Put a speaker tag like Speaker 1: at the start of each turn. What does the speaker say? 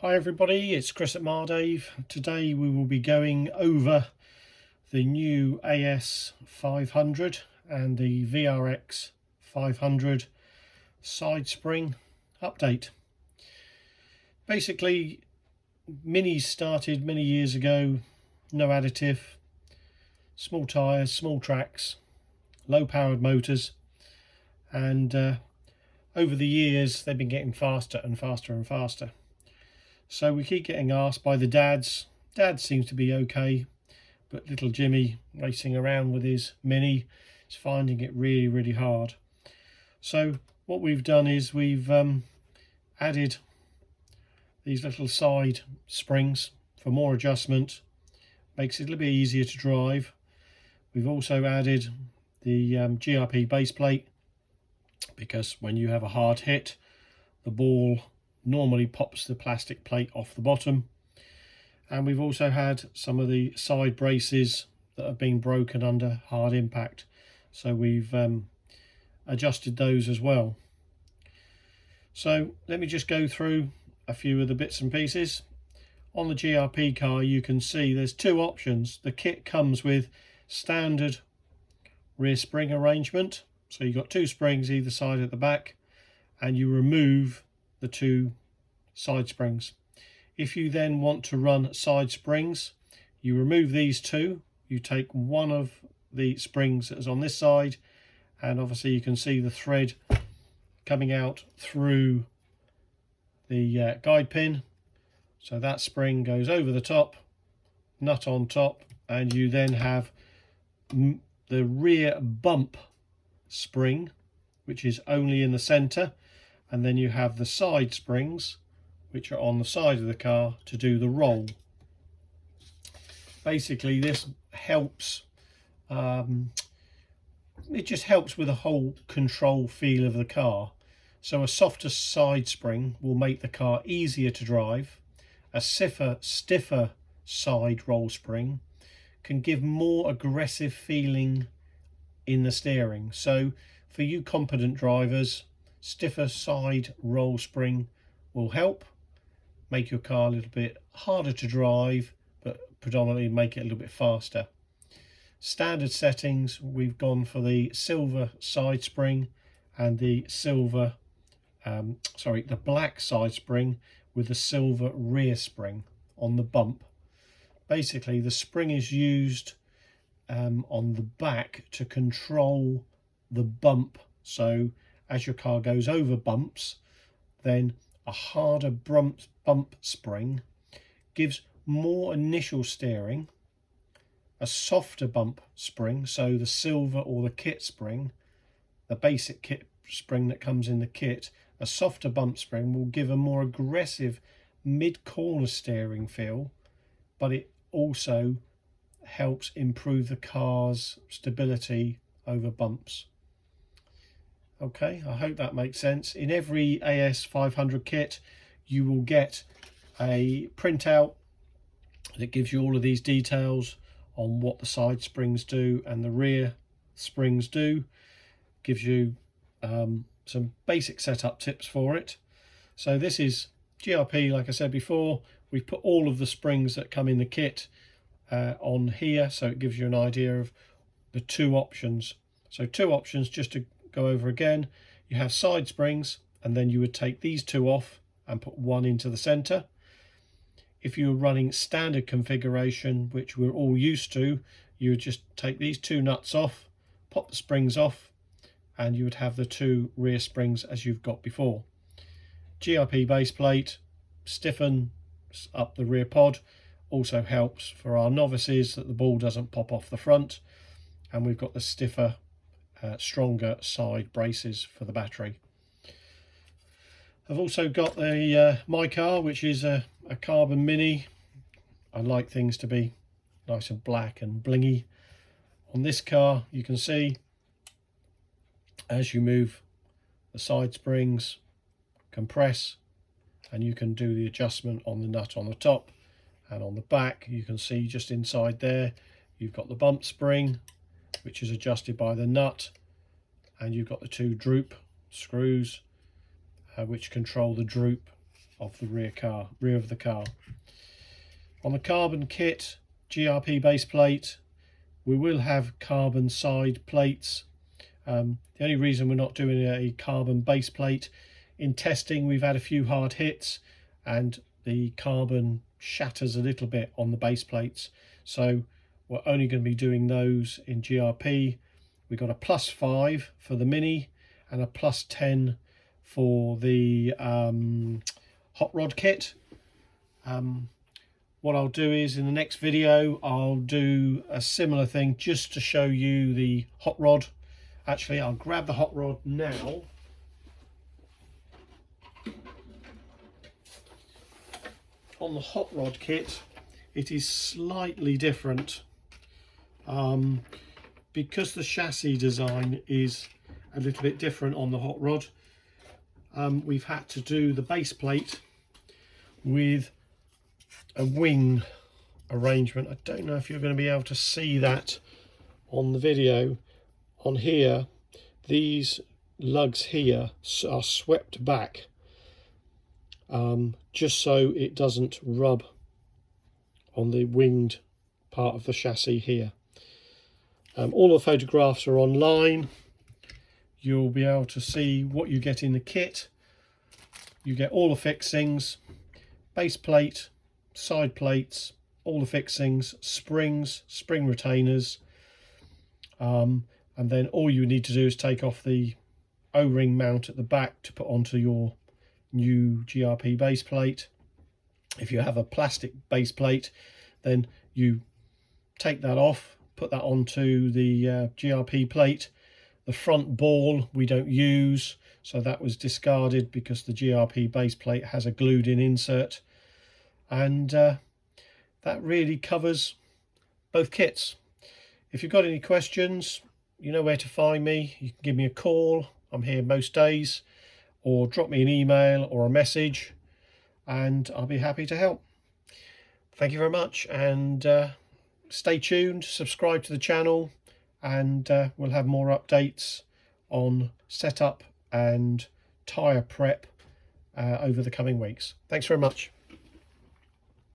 Speaker 1: Hi everybody, it's Chris at Mardave. Today we will be going over the new AS500 and the VRX 500 side spring update. Basically, Minis started many years ago, no additive, small tyres, small tracks, low powered motors, and over the years they've been getting faster and faster and faster. So we keep getting asked by the dads. Dad seems to be okay, but little Jimmy racing around with his Mini is finding it really hard. So what we've done is we've added these little side springs for more adjustment, makes it a little bit easier to drive. We've also added the GRP base plate, because when you have a hard hit, the ball normally pops the plastic plate off the bottom. And we've also had some of the side braces that have been broken under hard impact, so we've adjusted those as well. So let me just go through a few of the bits and pieces. On the GRP car you can see there's two options. The kit comes with standard rear spring arrangement, so you've got two springs either side at the back, and you remove the two side springs. If you then want to run side springs, you remove these two, you take one of the springs that is on this side, and obviously you can see the thread coming out through the guide pin, so that spring goes over the top, nut on top, and you then have the rear bump spring, which is only in the center, and then you have the side springs which are on the side of the car to do the roll. Basically this helps, it just helps with the whole control feel of the car. So a softer side spring will make the car easier to drive. A stiffer side roll spring can give more aggressive feeling in the steering. So for you competent drivers, stiffer side roll spring will help make your car a little bit harder to drive, but predominantly make it a little bit faster. Standard settings, we've gone for the silver side spring and the the black side spring with the silver rear spring on the bump. Basically the spring is used on the back to control the bump, so as your car goes over bumps, then a harder bump spring gives more initial steering. A softer bump spring, so the silver or the kit spring, the basic kit spring that comes in the kit, a softer bump spring will give a more aggressive mid-corner steering feel, but it also helps improve the car's stability over bumps. Okay, I hope that makes sense. In every AS500 kit you will get a printout that gives you all of these details on what the side springs do and the rear springs do. Gives you some basic setup tips for it. So this is GRP, like I said before. We've put all of the springs that come in the kit on here, so it gives you an idea of the two options. So two options, just to go over again. You have side springs, and then you would take these two off and put one into the center. If you were running standard configuration, which we're all used to, you would just take these two nuts off, pop the springs off, and you would have the two rear springs as you've got before. GRP base plate stiffens up the rear pod, also helps for our novices that the ball doesn't pop off the front, and we've got the stiffer stronger side braces for the battery. I've also got the my car, which is a carbon Mini. I like things to be nice and black and blingy. On this car you can see as you move the side springs compress, and you can do the adjustment on the nut on the top, and on the back you can see just inside there you've got the bump spring, which is adjusted by the nut, and you've got the two droop screws which control the droop of the rear of the car. On the carbon kit GRP base plate, we will have carbon side plates. The only reason we're not doing a carbon base plate, in testing we've had a few hard hits and the carbon shatters a little bit on the base plates, so we're only going to be doing those in GRP. We've got a +5 for the Mini and a +10 for the hot rod kit. What I'll do is in the next video I'll do a similar thing just to show you the hot rod. Actually, I'll grab the hot rod now. On the hot rod kit, it is slightly different because the chassis design is a little bit different on the hot rod. We've had to do the base plate with a wing arrangement. I don't know if you're going to be able to see that on the video. On here, these lugs here are swept back just so it doesn't rub on the winged part of the chassis here. All the photographs are online. You'll be able to see what you get in the kit. You get all the fixings, base plate, side plates, all the fixings, springs, spring retainers, and then all you need to do is take off the O-ring mount at the back to put onto your new GRP base plate. If you have a plastic base plate, then you take that off, put that onto the GRP plate. The front ball we don't use, so that was discarded because the GRP base plate has a glued in insert. And that really covers both kits. If you've got any questions, you know where to find me. You can give me a call. I'm here most days, or drop me an email or a message, and I'll be happy to help. Thank you very much, and stay tuned, subscribe to the channel, and we'll have more updates on setup and tyre prep over the coming weeks. Thanks very much.